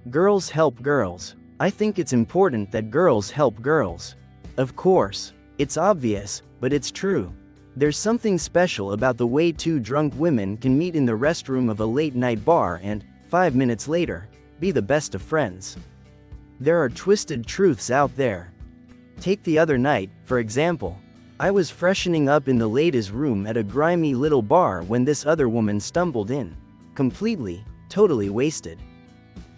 Girls help girls. I think it's important that girls help girls. Of course, it's obvious, but it's true. There's something special about the way two drunk women can meet in the restroom of a late-night bar and, 5 minutes later, be the best of friends. There are twisted truths out there. Take the other night, for example. I was freshening up in the ladies' room at a grimy little bar when this other woman stumbled in. Completely, totally wasted.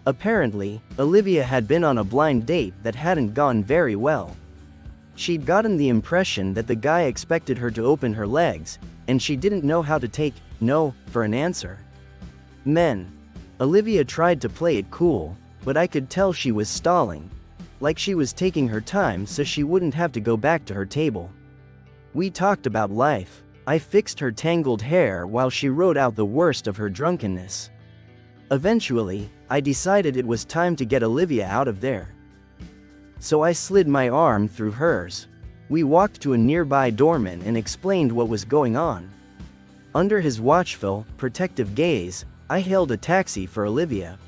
Apparently, Olivia had been on a blind date that hadn't gone very well. She'd gotten the impression that the guy expected her to open her legs, and she didn't know how to take no for an answer. Men. Olivia tried to play it cool, but I could tell she was stalling. Like she was taking her time so she wouldn't have to go back to her table. We talked about life. I fixed her tangled hair while she wrote out the worst of her drunkenness. Eventually, I decided it was time to get Olivia out of there. So I slid my arm through hers. We walked to a nearby doorman and explained what was going on. Under his watchful, protective gaze, I hailed a taxi for Olivia.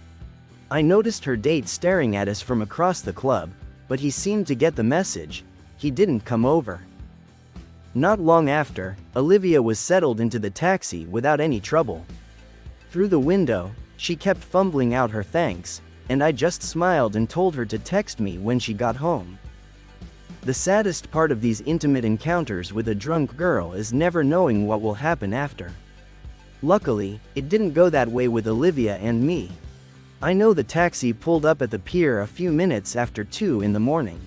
I noticed her date staring at us from across the club, but he seemed to get the message. He didn't come over. Not long after, Olivia was settled into the taxi without any trouble. Through the window, she kept fumbling out her thanks, and I just smiled and told her to text me when she got home. The saddest part of these intimate encounters with a drunk girl is never knowing what will happen after. Luckily, it didn't go that way with Olivia and me. I know the taxi pulled up at the pier a few minutes after 2 in the morning.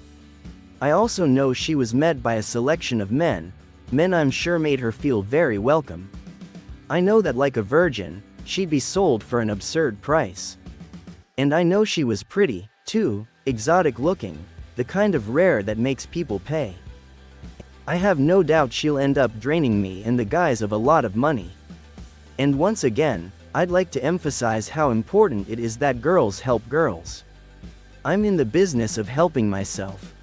I also know she was met by a selection of men I'm sure made her feel very welcome. I know that like a virgin, she'd be sold for an absurd price. And I know she was pretty, too, exotic looking, the kind of rare that makes people pay. I have no doubt she'll end up draining me in the guise of a lot of money. And once again, I'd like to emphasize how important it is that girls help girls. I'm in the business of helping myself.